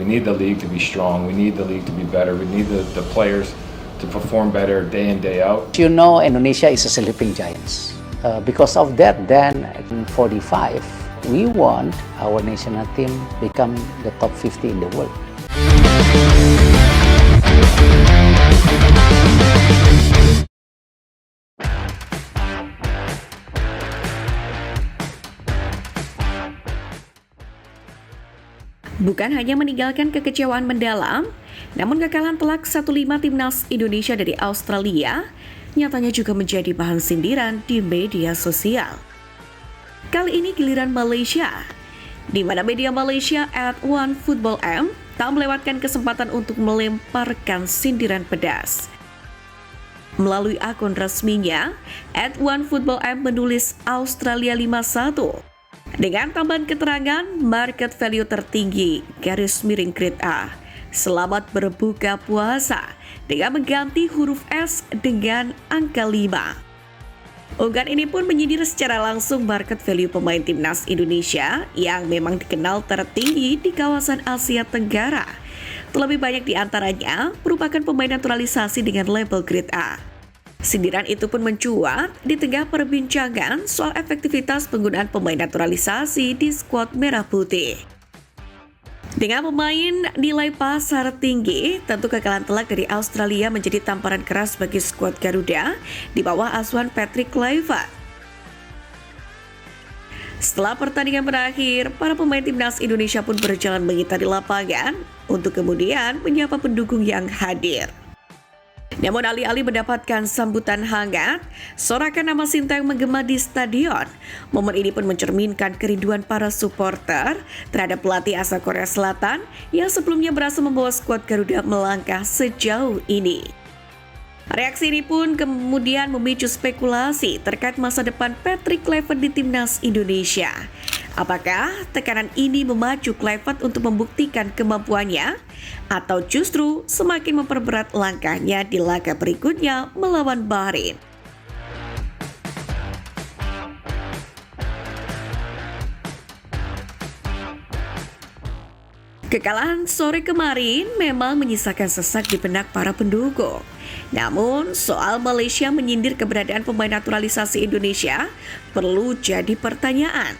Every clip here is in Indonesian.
We need the league to be strong. We need the league to be better. We need the players to perform better day in, day out. You know, Indonesia is a sleeping giants. Because of that, then in 45, we want our national team become the top 50 in the world. Bukan hanya meninggalkan kekecewaan mendalam, namun kekalahan telak 1-5 timnas Indonesia dari Australia nyatanya juga menjadi bahan sindiran di media sosial. Kali ini giliran Malaysia, di mana media Malaysia @OneFootballM tak melewatkan kesempatan untuk melemparkan sindiran pedas. Melalui akun resminya, @OneFootballM menulis Australia 5-1. Dengan tambahan keterangan market value tertinggi _grade A. Selamat berbuka puasa dengan mengganti huruf S dengan angka 5. Unggahan ini pun menyindir secara langsung market value pemain timnas Indonesia yang memang dikenal tertinggi di kawasan Asia Tenggara. Terlebih banyak di antaranya merupakan pemain naturalisasi dengan label grade A. Sindiran itu pun mencuat di tengah perbincangan soal efektivitas penggunaan pemain naturalisasi di skuad merah putih. Dengan pemain nilai pasar tinggi, tentu kekalahan telak dari Australia menjadi tamparan keras bagi skuad Garuda di bawah asuhan Patrick Kluivert. Setelah pertandingan berakhir, para pemain timnas Indonesia pun berjalan mengitari lapangan untuk kemudian menyapa pendukung yang hadir. Namun alih-alih mendapatkan sambutan hangat, sorakan nama Sintayong menggema di stadion. Momen ini pun mencerminkan kerinduan para supporter terhadap pelatih asal Korea Selatan yang sebelumnya berhasil membawa skuad Garuda melangkah sejauh ini. Reaksi ini pun kemudian memicu spekulasi terkait masa depan Patrick Kluivert di timnas Indonesia. Apakah tekanan ini memacu Kluivert untuk membuktikan kemampuannya atau justru semakin memperberat langkahnya di laga berikutnya melawan Bahrain? Kekalahan sore kemarin memang menyisakan sesak di benak para pendukung. Namun, soal Malaysia menyindir keberadaan pemain naturalisasi Indonesia perlu jadi pertanyaan.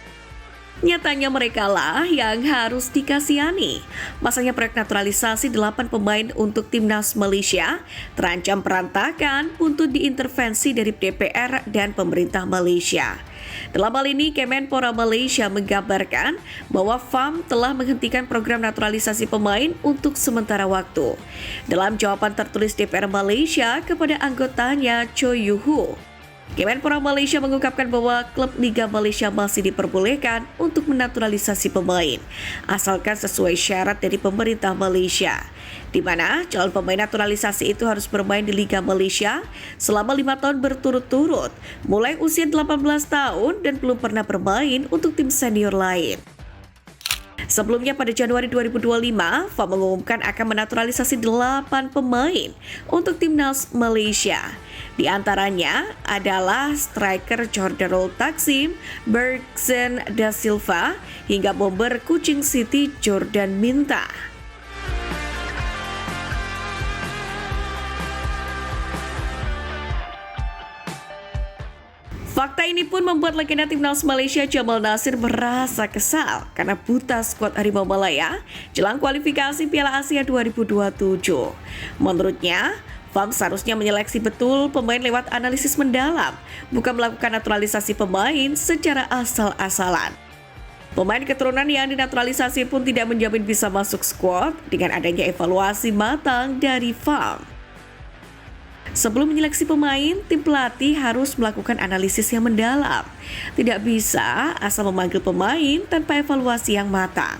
Nyatanya mereka lah yang harus dikasihani. Masanya proyek naturalisasi 8 pemain untuk timnas Malaysia terancam perantakan untuk diintervensi dari DPR dan pemerintah Malaysia. Dalam hal ini, Kemenpora Malaysia menggambarkan bahwa FAM telah menghentikan program naturalisasi pemain untuk sementara waktu. Dalam jawaban tertulis DPR Malaysia kepada anggotanya Choi Yoo-hoo, Kemenpora Malaysia mengungkapkan bahwa klub Liga Malaysia masih diperbolehkan untuk menaturalisasi pemain, asalkan sesuai syarat dari pemerintah Malaysia, di mana calon pemain naturalisasi itu harus bermain di Liga Malaysia selama 5 tahun berturut-turut, mulai usia 18 tahun dan belum pernah bermain untuk tim senior lain. Sebelumnya pada Januari 2025, FAM mengumumkan akan menaturalisasi 8 pemain untuk timnas Malaysia. Di antaranya adalah striker Jordan Taksim, Bergson Da Silva, hingga bomber Kuching City Jordan Minta. Fakta ini pun membuat legenda timnas Malaysia Jamal Nasir merasa kesal karena buta skuad Harimau Malaya jelang kualifikasi Piala Asia 2027. Menurutnya, FAM seharusnya menyeleksi betul pemain lewat analisis mendalam, bukan melakukan naturalisasi pemain secara asal-asalan. Pemain keturunan yang dinaturalisasi pun tidak menjamin bisa masuk skuad dengan adanya evaluasi matang dari FAM. Sebelum menyeleksi pemain, tim pelatih harus melakukan analisis yang mendalam. Tidak bisa asal memanggil pemain tanpa evaluasi yang matang.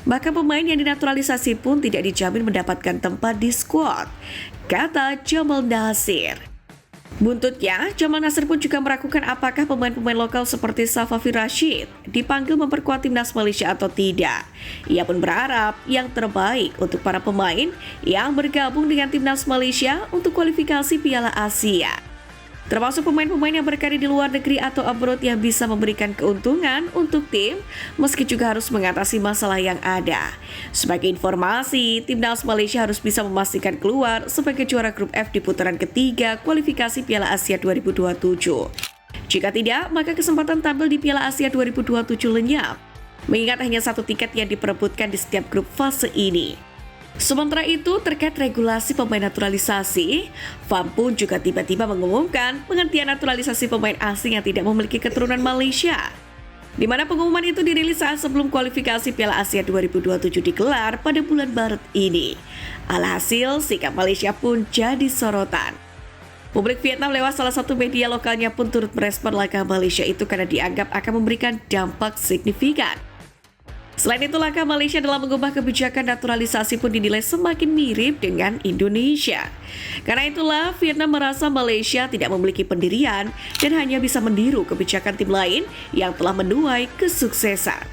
Bahkan pemain yang dinaturalisasi pun tidak dijamin mendapatkan tempat di skuad, kata Jamal Nasir. Buntutnya, Jamal Nasir pun juga meragukan apakah pemain-pemain lokal seperti Safavi Rashid dipanggil memperkuat timnas Malaysia atau tidak. Ia pun berharap yang terbaik untuk para pemain yang bergabung dengan timnas Malaysia untuk kualifikasi Piala Asia. termasuk pemain-pemain yang berkarir di luar negeri atau abroad yang bisa memberikan keuntungan untuk tim, meski juga harus mengatasi masalah yang ada. Sebagai informasi, timnas Malaysia harus bisa memastikan keluar sebagai juara grup F di putaran ketiga kualifikasi Piala Asia 2027. Jika tidak, maka kesempatan tampil di Piala Asia 2027 lenyap, mengingat hanya satu tiket yang diperebutkan di setiap grup fase ini. Sementara itu, terkait regulasi pemain naturalisasi, FAM pun juga tiba-tiba mengumumkan penghentian naturalisasi pemain asing yang tidak memiliki keturunan Malaysia, di mana pengumuman itu dirilis saat sebelum kualifikasi Piala Asia 2027 digelar pada bulan Maret ini. Alhasil, sikap Malaysia pun jadi sorotan. Publik Vietnam lewat salah satu media lokalnya pun turut merespon langkah Malaysia itu karena dianggap akan memberikan dampak signifikan. Selain itu, langkah Malaysia dalam mengubah kebijakan naturalisasi pun dinilai semakin mirip dengan Indonesia. Karena itulah, Vietnam merasa Malaysia tidak memiliki pendirian dan hanya bisa meniru kebijakan tim lain yang telah menuai kesuksesan.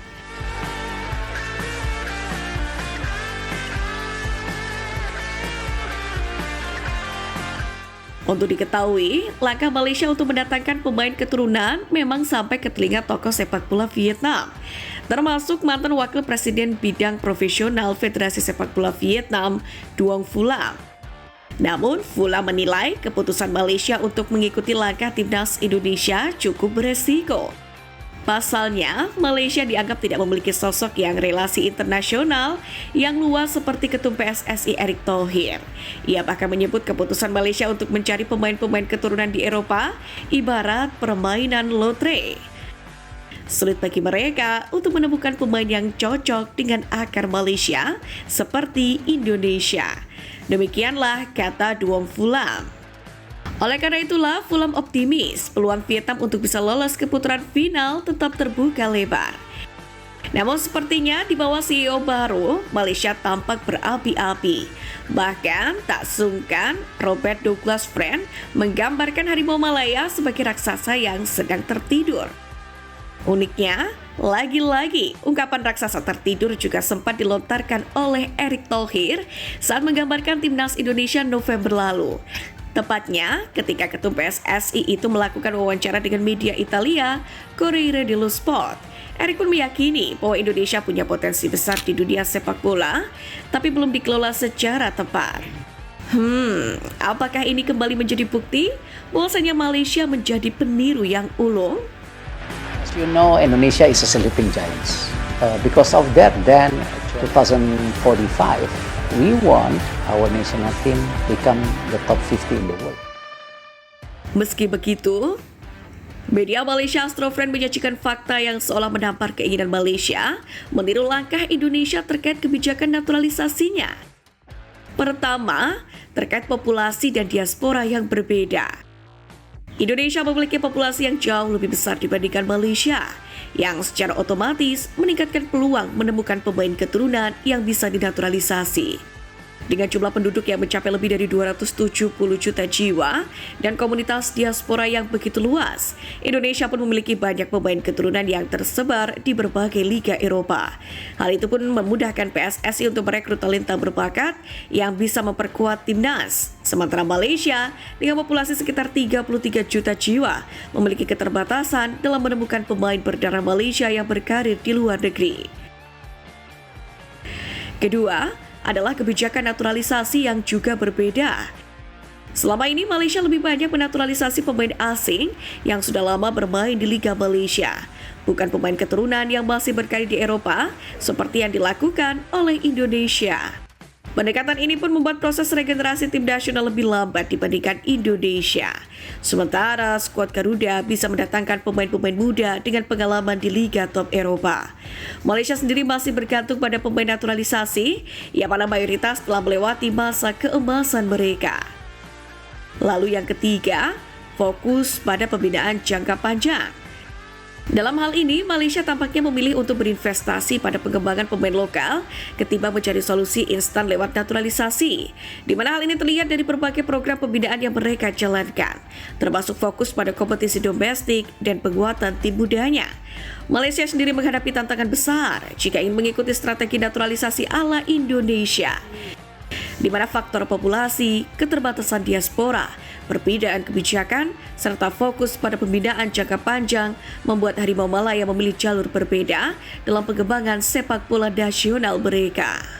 Untuk diketahui, langkah Malaysia untuk mendatangkan pemain keturunan memang sampai ke telinga tokoh sepak bola Vietnam, termasuk mantan wakil presiden bidang profesional Federasi Sepak Bola Vietnam, Duong Phulam. Namun, Phulam menilai keputusan Malaysia untuk mengikuti langkah timnas Indonesia cukup beresiko. Pasalnya, Malaysia dianggap tidak memiliki sosok yang relasi internasional yang luas seperti Ketum PSSI Erick Thohir. Ia bahkan menyebut keputusan Malaysia untuk mencari pemain-pemain keturunan di Eropa ibarat permainan lotre. Sulit bagi mereka untuk menemukan pemain yang cocok dengan akar Malaysia seperti Indonesia. Demikianlah kata Duong Phulam. Oleh karena itulah, Phulam optimis peluang Vietnam untuk bisa lolos ke putaran final tetap terbuka lebar. Namun sepertinya di bawah CEO baru, Malaysia tampak berapi-api. Bahkan tak sungkan Robert Douglas Friend menggambarkan harimau Malaya sebagai raksasa yang sedang tertidur. Uniknya, lagi-lagi ungkapan raksasa tertidur juga sempat dilontarkan oleh Erick Thohir saat menggambarkan timnas Indonesia November lalu. Tepatnya ketika Ketum PSSI itu melakukan wawancara dengan media Italia, Corriere dello Sport. Erick pun meyakini bahwa Indonesia punya potensi besar di dunia sepak bola, tapi belum dikelola secara tepat. Apakah ini kembali menjadi bukti bahwasanya Malaysia menjadi peniru yang ulung? As you know, Indonesia is a sleeping giants. Because of that, then 2045, we want our national team become the top 50 in the world. Meski begitu, media Malaysia Astro Friend menyajikan fakta yang seolah menampar keinginan Malaysia meniru langkah Indonesia terkait kebijakan naturalisasinya. Pertama, terkait populasi dan diaspora yang berbeda. Indonesia memiliki populasi yang jauh lebih besar dibandingkan Malaysia, yang secara otomatis meningkatkan peluang menemukan pemain keturunan yang bisa dinaturalisasi. Dengan jumlah penduduk yang mencapai lebih dari 270 juta jiwa dan komunitas diaspora yang begitu luas, Indonesia pun memiliki banyak pemain keturunan yang tersebar di berbagai liga Eropa. Hal itu pun memudahkan PSSI untuk merekrut talenta berbakat yang bisa memperkuat timnas. Sementara Malaysia dengan populasi sekitar 33 juta jiwa memiliki keterbatasan dalam menemukan pemain berdarah Malaysia yang berkarir di luar negeri. Kedua, adalah kebijakan naturalisasi yang juga berbeda. Selama ini Malaysia lebih banyak menaturalisasi pemain asing yang sudah lama bermain di Liga Malaysia, bukan pemain keturunan yang masih berkarir di Eropa seperti yang dilakukan oleh Indonesia. Pendekatan ini pun membuat proses regenerasi tim nasional lebih lambat dibandingkan Indonesia. Sementara skuad Garuda bisa mendatangkan pemain-pemain muda dengan pengalaman di Liga Top Eropa. Malaysia sendiri masih bergantung pada pemain naturalisasi yang mana mayoritas telah melewati masa keemasan mereka. Lalu yang ketiga, fokus pada pembinaan jangka panjang. Dalam hal ini, Malaysia tampaknya memilih untuk berinvestasi pada pengembangan pemain lokal ketimbang mencari solusi instan lewat naturalisasi, di mana hal ini terlihat dari berbagai program pembinaan yang mereka jalankan, termasuk fokus pada kompetisi domestik dan penguatan tim mudanya. Malaysia sendiri menghadapi tantangan besar jika ingin mengikuti strategi naturalisasi ala Indonesia, di mana faktor populasi, keterbatasan diaspora, perbedaan kebijakan, serta fokus pada pembinaan jangka panjang membuat Harimau Malaya memilih jalur berbeda dalam pengembangan sepak bola nasional mereka.